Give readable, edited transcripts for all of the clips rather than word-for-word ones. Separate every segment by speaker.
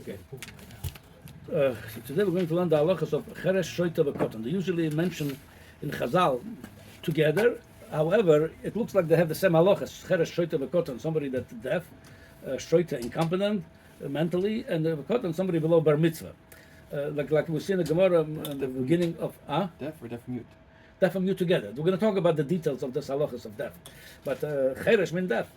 Speaker 1: Okay.
Speaker 2: Today we're going to learn the halachas of cheresh, shoita, v'koton. They usually mention in Chazal together. However, it looks like they have the same halachas. Cheresh, shoita, v'koton. Somebody that's deaf, shoita, incompetent mentally, and v'koton, somebody below bar mitzvah. Like we see in the Gemara in the beginning of
Speaker 1: Deaf or deaf mute?
Speaker 2: deaf and mute together. We're going to talk about the details of this halachas of deaf, but cheresh means deaf.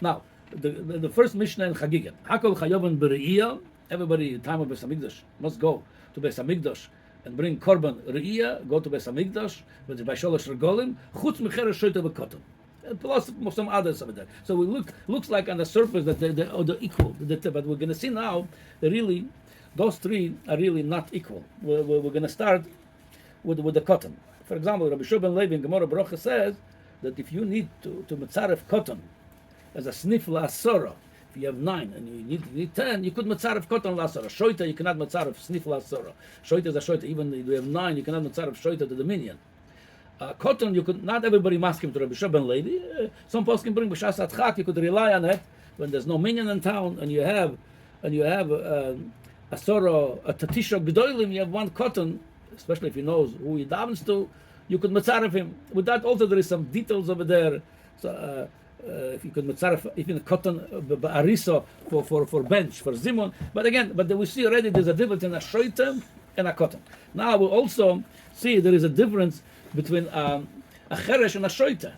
Speaker 2: Now, the first Mishnah in Chagiga, Hakol chayovan b're'iyah. Everybody, time of Beis Hamikdash, must go to Beis Hamikdash and bring korban re'iyah. Go to Beis Hamikdash with the Sholosh regolim. Chutz mecheresh shoita v'koton. Plus some others over there. So we looks like on the surface that they're equal. But we're going to see now that really those three are really not equal. We're going to start with the cotton. For example, Rabbi Shua ben Levi in Gemara Baruch says that if you need to mitzaref cotton as a snif la'asora, if you have 9 and you need 10, you could mitzaref cotton la'asora. Shoita, you cannot mitzaref snif la'asora. Shoita is a shoita. Even if you have 9, you cannot mitzaref shoita to the minyan. Cotton, you could not everybody masking to Rabbi Shua ben Levi. Some folks can bring b'shas atchak. You could rely on it when there's no minyan in town and you have a soro, a tatisha g'dolim. You have one cotton, especially if he knows who he davens to. You could mitzaref him. With that also there is some details over there. So if you could mitzaref, even cotton ariso for bench for zimun. But again, we see already there's a difference in a shoita and a cotton. Now we also see there is a difference between a cheresh and a shoita.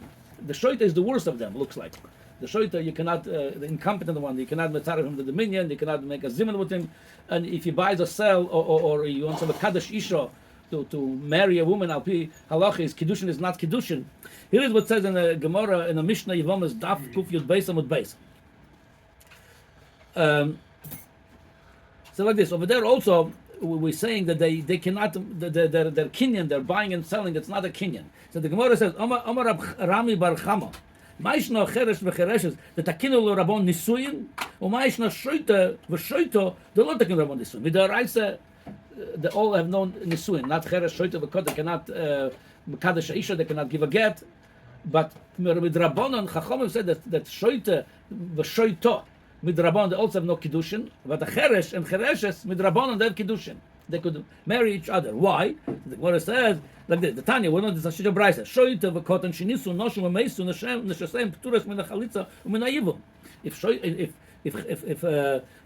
Speaker 2: The shoita is the worst of them, looks like. The shoita, you cannot, the incompetent one, you cannot mitzaref him to the minyan, you cannot make a zimun with him, and if he buys or sell, or you want some kaddish isha to marry a woman, al-pi halacha is kiddushin is not kiddushin. Here is what it says in the Gemara, in the Mishnah Yivamis Daf Kuf Yud Beis Amud Beis. So like this, over there also, we're saying that they cannot, their kinyan, they're buying and selling, it's not a kinyan. So the Gemara says, Omar Rami Bar Chama, Ma'ishna cheresh v'chereshes, the takinu lo rabon nisuyin, or ma'ishna shoita v'shoito, the lo takinu rabon nisuyin. With the Raisa, they all have known nisuyin, not cheresh, shoita v'kot, they cannot, kaddish isha, they cannot give a get. But with Rabbanon, Chachamim said that shoita v'shoito, with Rabbanon, they also have no kiddushin. But the cheresh and chereshes, with Rabbanon, they have kiddushin. They could marry each other. Why? The Gemara says like this. The Tanya, we know this is a brayse. Shoita v'koton shinisu noshu v'meisu neshasem p'turas min hachalitza u'min ha'yivum. If shoita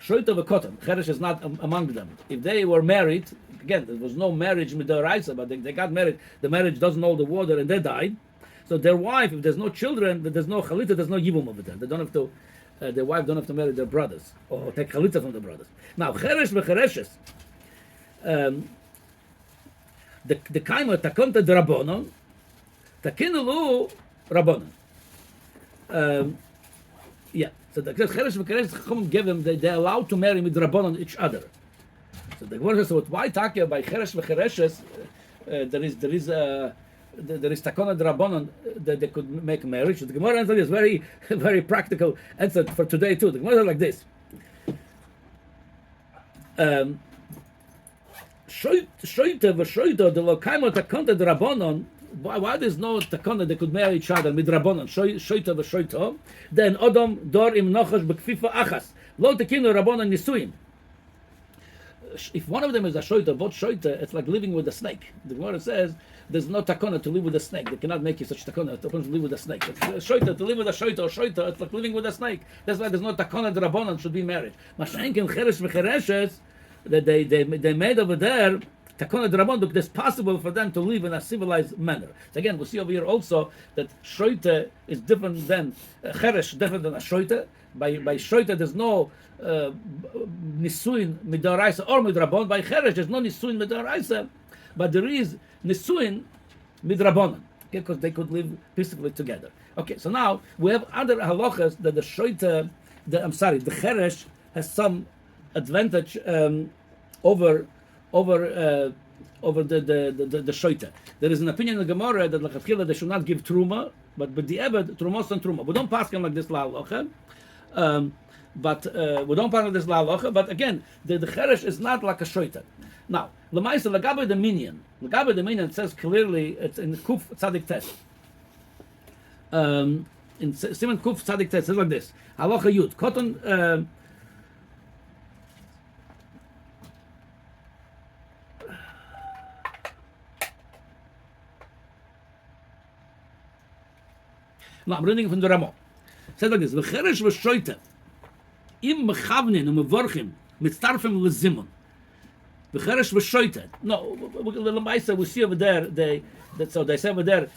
Speaker 2: v'koton, cheresh is not among them. If they were married, again, there was no marriage with the Raisa, but they got married. The marriage doesn't hold the water, and they died. So their wife, if there's no children, there's no chalitza, there's no yibum over there. They don't have to. Their wife don't have to marry their brothers or take chalitza from the brothers. Now cheresh v'chereshes. The kaima takonta drabonon, takinulu rabbonon. Yeah. So the cheresh v'chereshes chachamim give them they're allowed to marry with rabbonon each other. So the Gemara says, why takia by cheresh v'chereshes? There is takona drabonon that they could make marriage. The Gemara answer is very very practical answer for today too. The Gemara is like this. Shoita v'shoita the lokaimo takona drabonon. Why there's no takona they could marry each other with drabonon? Shoita v'shoita. Then Odom dor im nochash b'kfifa achas. Lo tekinu drabonon nisuin. If one of them is a shoita, both shoita, it's like living with a snake. The Gemara says there's no takona to live with a snake. They cannot make you such takona to live with a snake. Shoita to live with a shoita or shoita, it's like living with a snake. That's why there's no takona the rabbanon should be married. Mashenkin cheresh v'chereshes that they made over there takona the rabbanon because it's possible for them to live in a civilized manner. So again, we see over here also that shoita is different than cheresh, different than a shoita. By shoita there's no nisuin midaraisa or midrabon. By cheresh there's no nisuin midaraisa, but there is nisuin midrabonon because they could live peacefully together. Okay, so now we have other halachas that the shoita, the cheresh has some advantage over the shoita. There is an opinion in the Gemara that l'chadchila they should not give truma, but the ebed trumos and truma. We don't pass them like this la'alocha. But we don't part of this la'alocha. But again, the cheresh is not like a shoita. Now, l'maisa lagabe the minyan. Lagabe the minyan says clearly it's in Kuf Tzadik Tes. In Simon Kuf Tzadik Tes says like this: Halacha Yud Koton Now I'm reading from the Ramah. It says like this: V'cheresh v'shoite im mechavnin u'mevorchim mitzarfim lezimun. V'cheresh v'shoite. No, we see over there. So they say over there,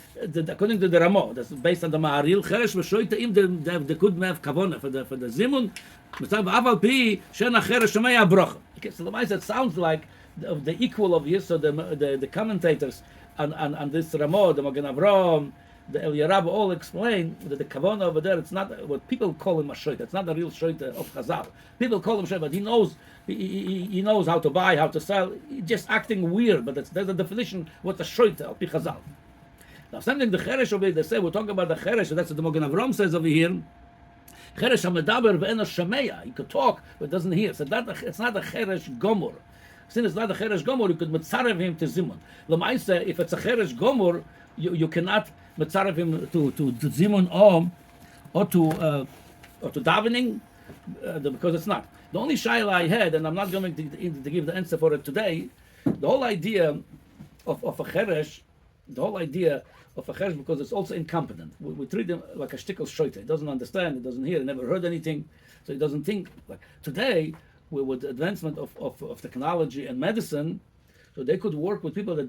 Speaker 2: according to the Ramah, that's based on the Ma'aril. Cheresh v'shoite im they could have kavona for the zimun. Mitzarfim aval pi she'en acheresh shomei abrocha. Okay, so the Ma'isa, it sounds like the equal of Yisro, the commentators on this Ramah, the Magen Avraham, the Eliarab, all explain that the Kavanah over there, it's not what people call him a shoita. It's not a real shoita of Chazal. People call him shoita, but he knows how to buy, how to sell. He's just acting weird, but there's a definition what a shoita of Chazal. Now, something the Cheresh over here, they say, we're talking about the Cheresh, that's what the Magen Avraham says over here. Cheresh HaMedaber ve'ena shameya. He could talk, but doesn't hear. So it's not a Cheresh Gomor. Since it's not a Cheresh Gomor, you could mitzarev him to Zimun. L'maisa, if it's a Cheresh Gomor, you cannot mitzarev him to Zimun or to davening, because it's not. The only shayla I had, and I'm not going to give the answer for it today, the whole idea of a Cheresh, because it's also incompetent. We treat him like a shtickle shoita. He doesn't understand, he doesn't hear, he never heard anything, so he doesn't think. Like today, with the advancement of technology and medicine, so they could work with people that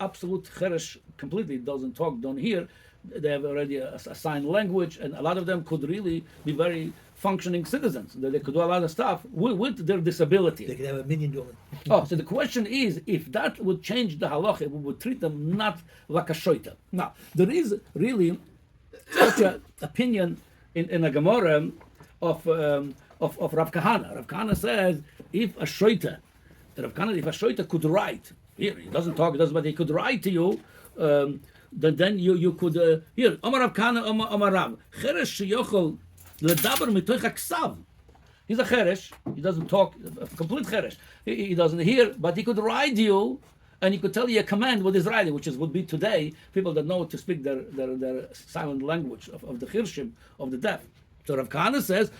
Speaker 2: absolute cheresh completely doesn't talk, don't hear. They have already a sign language, and a lot of them could really be very functioning citizens. They could do a lot of stuff with their disability.
Speaker 1: They could have a minyan doing it.
Speaker 2: Oh, so the question is, if that would change the halacha, we would treat them not like a shoita. Now, there is really such an opinion in a Gemara of Rav Kahana. Rav Kahana says, if a shoita could write, here, he doesn't talk, but he could write to you, then you could, here, Omar Rav Kahana, Omar Rav, Cheresh sheyochol ledaber mitoich haksav. He's a cheresh, he doesn't talk, a complete cheresh. He doesn't hear, but he could write you, and he could tell you a command with his writing, which would be today, people that know to speak their silent language of the chirshim, of the deaf. So Rav Kahana says,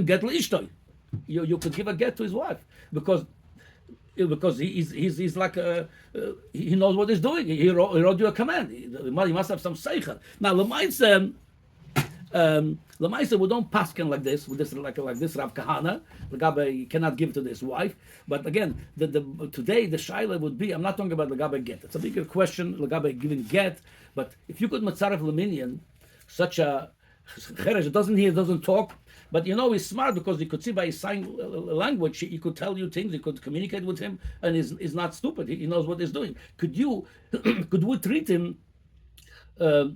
Speaker 2: get you could give a get to his wife because he's like he knows what he's doing. He wrote you a command. He must have some seichel. Now Lemaisa, we don't paskin like this with this like this Rav Kahana. Legabe cannot give to his wife. But again, today the shaila would be, I'm not talking about legabe get. It's a bigger question legabe giving get. But if you could matzaref leminyan, such a Cheresh doesn't hear, doesn't talk, but he's smart because he could see by his sign language, he could tell you things, he could communicate with him, and he's not stupid. He knows what he's doing. Could we treat him because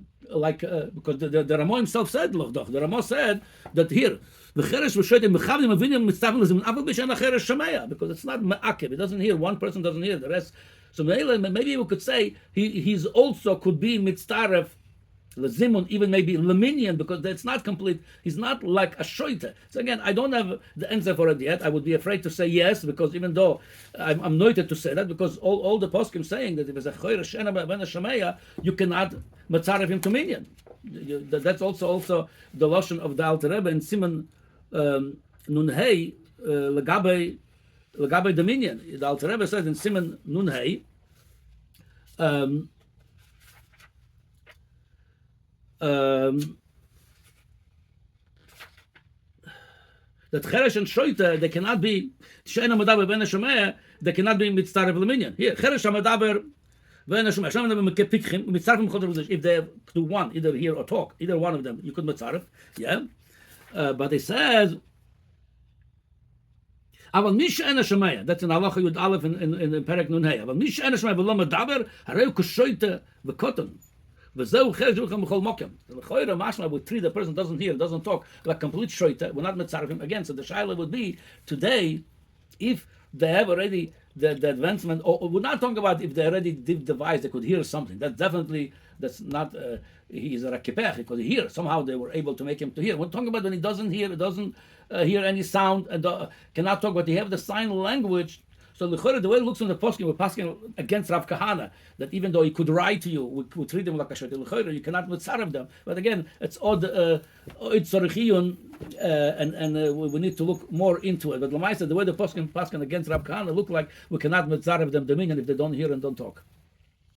Speaker 2: the Ramah himself said, the Ramah said that here, the Cheresh v'shoitim mechavim avinim mitzavim lezim aval b'shen Cheresh shameya, because it's not me'akev. He doesn't hear. One person doesn't hear. The rest. So maybe we could say he's also could be mitzaref Lezimun, even maybe Leminian, because that's not complete. He's not like a shoita. So again, I don't have the answer for it yet. I would be afraid to say yes, because even though I'm noted to say that, because all the poskim saying that if it's a choyer shena ben shameya, you cannot matzarev him to minyan. That's also the lashon of the Alter Rebbe in Siman Nunhei legabe the minyan. The Alter Rebbe says in Siman Nunhei. That Cheresh and Shoita, they cannot be She'ena Medaber Ben Shomea, they cannot be Mitzaref Leminyan. Here, Cheresh Medaber Ben Shomea, Shomea Medaber Mekepikchim, Mitzaref Mechodev. If they do one, either hear or talk, either one of them, you could Mitzaref, yeah. But it says, Aval Mi She'ena Shomea. That's in Halacha Yud Aleph in Perek Nun Hey. Aval Mi She'ena Shomea V'lo Medaber Hareu Kshoita V'Koton. V'zeu Cheresh Ruchem B'chol Mokem. The Choyre Mashma would treat the person doesn't hear, doesn't talk, like complete shoita. We're not mitzaref him again. So the shaila would be today, if they have already the advancement, or we're not talking about if they already did device, they could hear something. That's not he's a rakipech, he could hear. Somehow they were able to make him to hear. We're talking about when he doesn't hear, he doesn't hear any sound, and cannot talk, but he have the sign language. So the way it looks in the poskim, we're passing against Rav Kahana, that even though he could write to you, we treat him like a shayt. You cannot mitzaref them. But again, it's odd, it's tzorechiyun, and we need to look more into it. But Lamaisa, the way the poskim against Rav Kahana look like, we cannot mitzaref them dominion if they don't hear and don't talk.